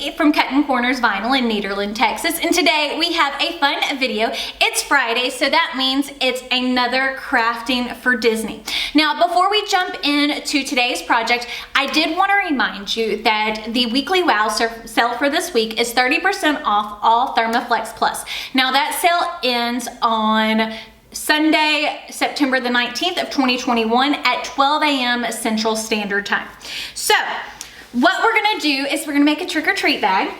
Betsy from Cuttin Corners Vinyl in Nederland, Texas, and today we have a fun video. It's Friday, so that means it's another crafting for Disney. Now, before we jump into today's project, I did want to remind you that the weekly WOW sale for this week is 30% off all ThermaFlex Plus. Now, that sale ends on Sunday, September the 19th of 2021 at 12 a.m. Central Standard Time. So, what we're gonna do is we're gonna make a trick-or-treat bag.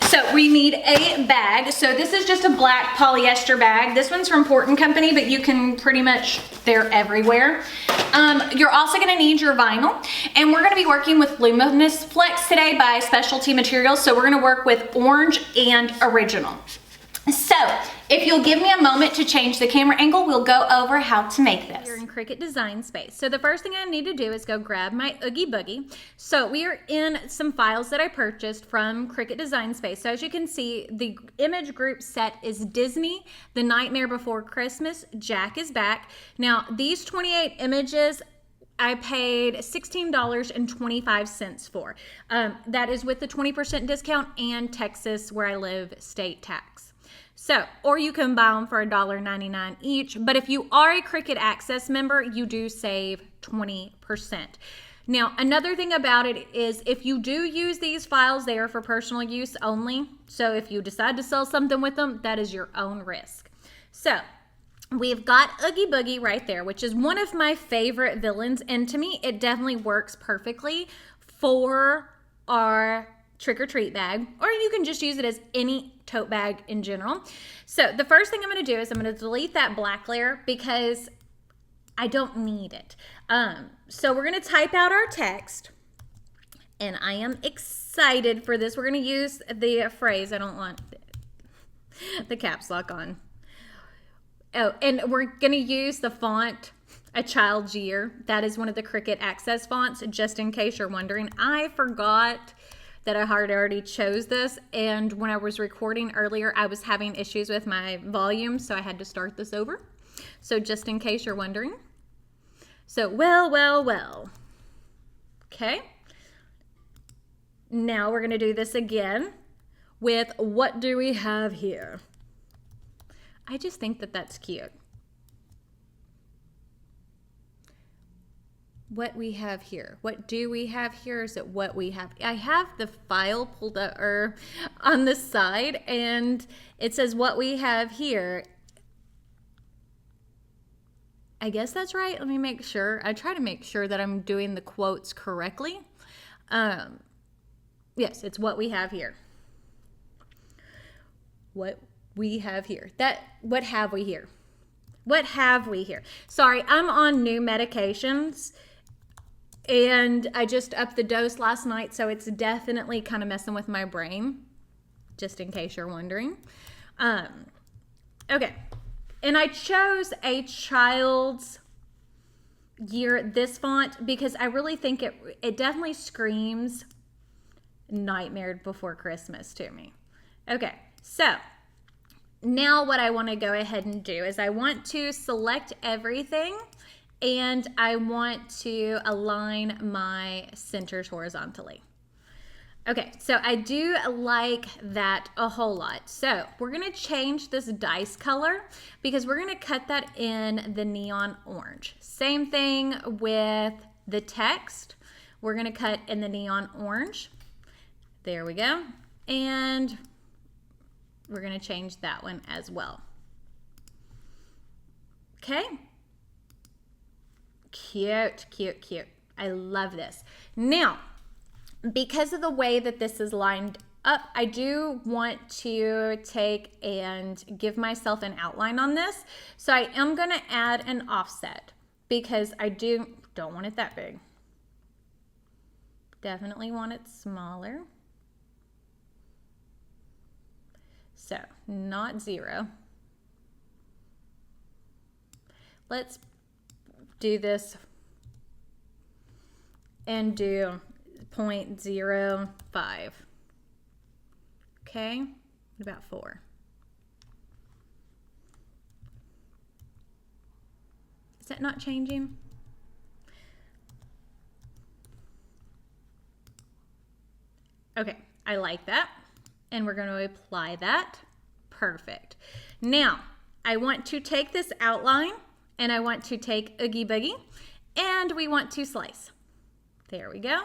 So we need a bag. So this is just a black polyester bag. This one's from Porton Company, but you can pretty much, they're everywhere. You're also gonna need your vinyl, and we're gonna be working with Luminous Flex today by Specialty Materials. So we're gonna work with Orange and Original. So, if you'll give me a moment to change the camera angle, we'll go over how to make this. You're in Cricut Design Space. So the first thing I need to do is go grab my Oogie Boogie. So we are in some files that I purchased from Cricut Design Space. So as you can see, the image group set is Disney, The Nightmare Before Christmas, Jack is Back. Now, these 28 images, I paid $16.25 for. That is with the 20% discount and Texas, where I live, state tax. So, or you can buy them for $1.99 each, but if you are a Cricut Access member, you do save 20%. Now, another thing about it is if you do use these files, they are for personal use only. So if you decide to sell something with them, that is your own risk. So, we've got Oogie Boogie right there, which is one of my favorite villains, and to me, it definitely works perfectly for our trick-or-treat bag, or you can just use it as any tote bag in general. So the first thing I'm going to do is I'm going to delete that black layer because I don't need it. So we're going to type out our text, and I am excited for this. We're going to use the phrase, I don't want the caps lock on. Oh, and we're going to use the font A Child's Year. That is one of the Cricut Access fonts, just in case you're wondering. I forgot that I had already chose this, and when I was recording earlier, I was having issues with my volume, so I had to start this over. So just in case you're wondering. So, well. Okay. Now we're gonna do this again with what do we have here? I just think that that's cute. What we have here. What do we have here? Is it what we have? I have the file pulled up on the side, and it says what we have here. I guess that's right. Let me make sure. I try to make sure that I'm doing the quotes correctly. Yes, it's what we have here. What we have here. What have we here? What have we here? Sorry, I'm on new medications. And I just upped the dose last night, so it's definitely kind of messing with my brain, just in case you're wondering. Okay. And I chose A Child's Year, this font, because I really think it definitely screams Nightmare Before Christmas to me. Okay, so now what I want to go ahead and do is I want to select everything, and I want to align my centers horizontally. Okay, so I do like that a whole lot. So we're gonna change this dice color because we're gonna cut that in the neon orange. Same thing with the text. We're gonna cut in the neon orange. There we go. And we're gonna change that one as well. Okay. Cute. I love this. Now, because of the way that this is lined up, I do want to take and give myself an outline on this. So I am going to add an offset because I don't want it that big. Definitely want it smaller. So, not 0. Let's do this and do 0.05. Okay, what about 4? Is that not changing? Okay, I like that. And we're going to apply that. Perfect. Now, I want to take this outline and I want to take Oogie Boogie and we want to slice. There we go.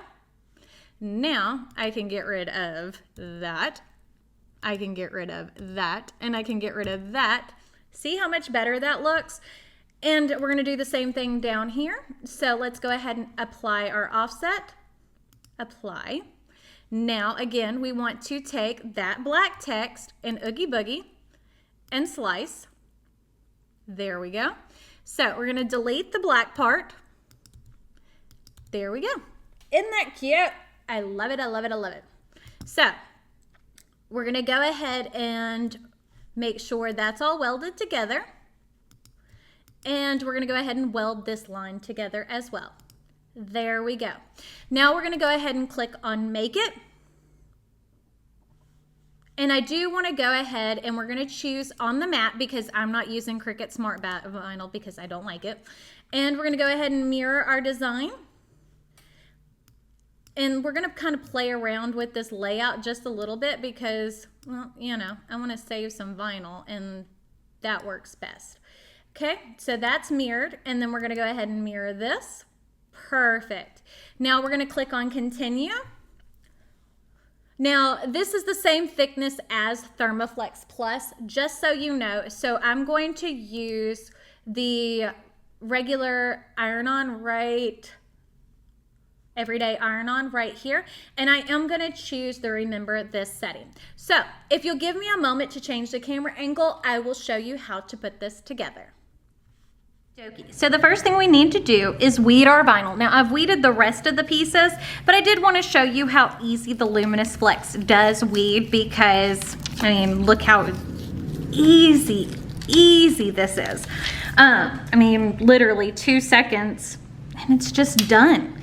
Now I can get rid of that. I can get rid of that and I can get rid of that. See how much better that looks? And we're going to do the same thing down here. So let's go ahead and apply our offset. Apply. Now again, we want to take that black text and Oogie Boogie and slice. There we go. So we're going to delete the black part. There we go. Isn't that cute? I love it, I love it, I love it. So we're going to go ahead and make sure that's all welded together. And we're going to go ahead and weld this line together as well. There we go. Now we're going to go ahead and click on Make It. And I do want to go ahead and we're going to choose on the mat because I'm not using Cricut Smart Vinyl because I don't like it. And we're going to go ahead and mirror our design. And we're going to kind of play around with this layout just a little bit because, well, you know, I want to save some vinyl and that works best. Okay, so that's mirrored. And then we're going to go ahead and mirror this. Perfect. Now we're going to click on Continue. Now, this is the same thickness as Thermoflex Plus, just so you know. So I'm going to use the regular iron-on everyday iron-on right here, and I am going to choose the Remember This setting. So if you'll give me a moment to change the camera angle, I will show you how to put this together. So the first thing we need to do is weed our vinyl. Now I've weeded the rest of the pieces, but I did want to show you how easy the Luminous Flex does weed because, I mean, look how easy this is. I mean, literally 2 seconds and it's just done.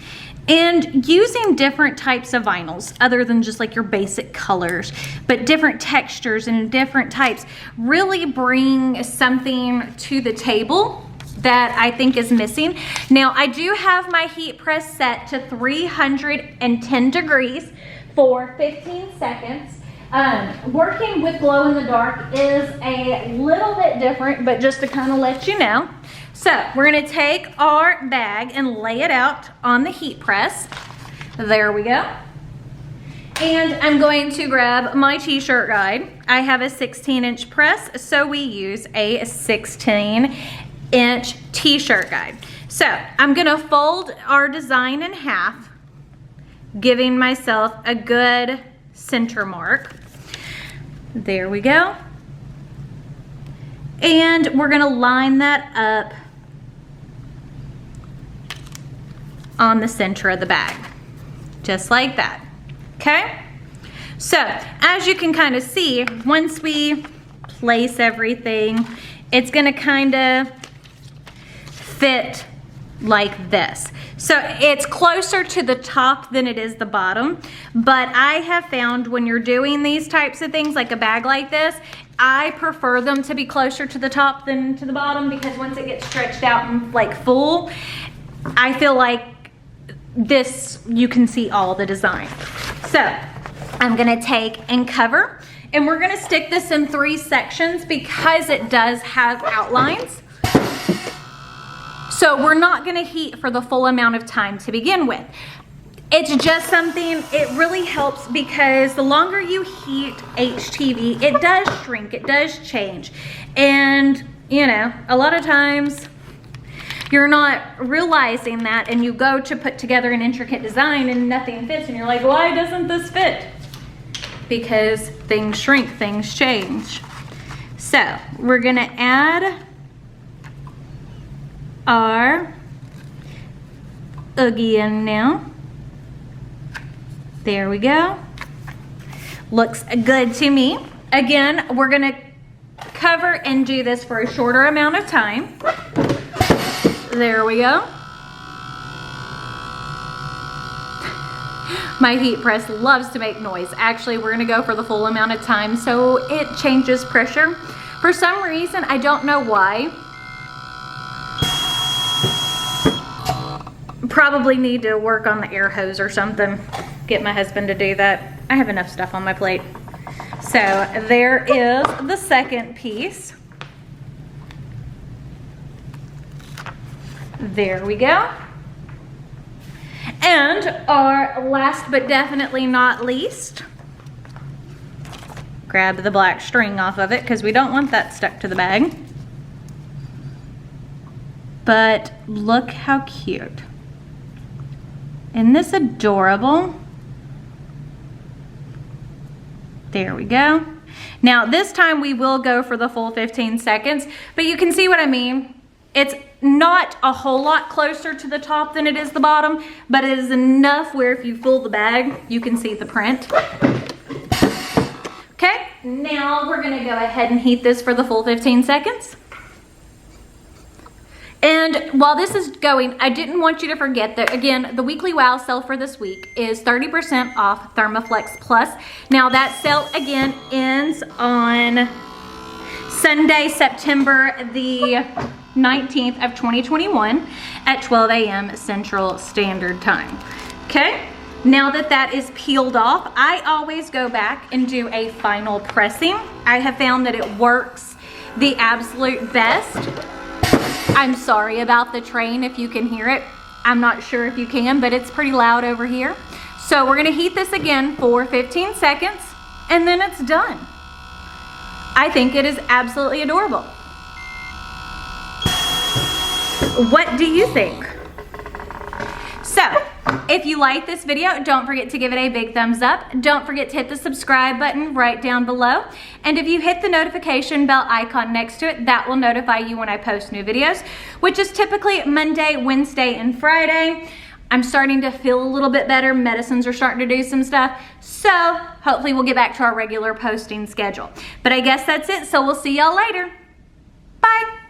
And using different types of vinyls, other than just like your basic colors, but different textures and different types, really bring something to the table that I think is missing. Now, I do have my heat press set to 310 degrees for 15 seconds. Working with glow in the dark is a little bit different, but just to kind of let you know. So we're going to take our bag and lay it out on the heat press. There we go. And I'm going to grab my t-shirt guide. I have a 16-inch press, so we use a 16-inch t-shirt guide. So I'm going to fold our design in half, giving myself a good center mark. There we go. And we're going to line that up on the center of the bag, just like that. Okay? So as you can kind of see, once we place everything, it's going to kind of fit like this. So it's closer to the top than it is the bottom, but I have found when you're doing these types of things, like a bag like this, I prefer them to be closer to the top than to the bottom because once it gets stretched out and like full, I feel like this, you can see all the design. So I'm gonna take and cover, and we're gonna stick this in 3 sections because it does have outlines. So we're not gonna heat for the full amount of time to begin with. It's just something, it really helps because the longer you heat HTV, it does shrink, it does change. And you know, a lot of times you're not realizing that and you go to put together an intricate design and nothing fits and you're like, why doesn't this fit? Because things shrink, things change. So we're gonna add our Oogie in now. There we go. Looks good to me. Again, we're gonna cover and do this for a shorter amount of time. There we go. My heat press loves to make noise. Actually, we're gonna go for the full amount of time so it changes pressure. For some reason, I don't know why. Probably need to work on the air hose or something. Get my husband to do that. I have enough stuff on my plate. So there is the second piece. There we go. And our last but definitely not least, grab the black string off of it because we don't want that stuck to the bag. But look how cute. Isn't this adorable? There we go. Now this time we will go for the full 15 seconds, but you can see what I mean. It's not a whole lot closer to the top than it is the bottom, but it is enough where if you fill the bag, you can see the print. Okay, now we're gonna go ahead and heat this for the full 15 seconds. And while this is going, I didn't want you to forget that, again, the weekly wow sale for this week is 30% off Thermoflex Plus. Now that sale, again, ends on Sunday, September the 19th of 2021 at 12 a.m. Central Standard Time. Okay, now that that is peeled off, I always go back and do a final pressing. I have found that it works the absolute best. I'm sorry about the train if you can hear it. I'm not sure if you can, but it's pretty loud over here. So we're gonna heat this again for 15 seconds and then it's done. I think it is absolutely adorable. What do you think? So, if you like this video, don't forget to give it a big thumbs up. Don't forget to hit the subscribe button right down below. And if you hit the notification bell icon next to it, that will notify you when I post new videos, which is typically Monday, Wednesday, and Friday. I'm starting to feel a little bit better. Medicines are starting to do some stuff. So, hopefully we'll get back to our regular posting schedule. But I guess that's it, so we'll see y'all later. Bye.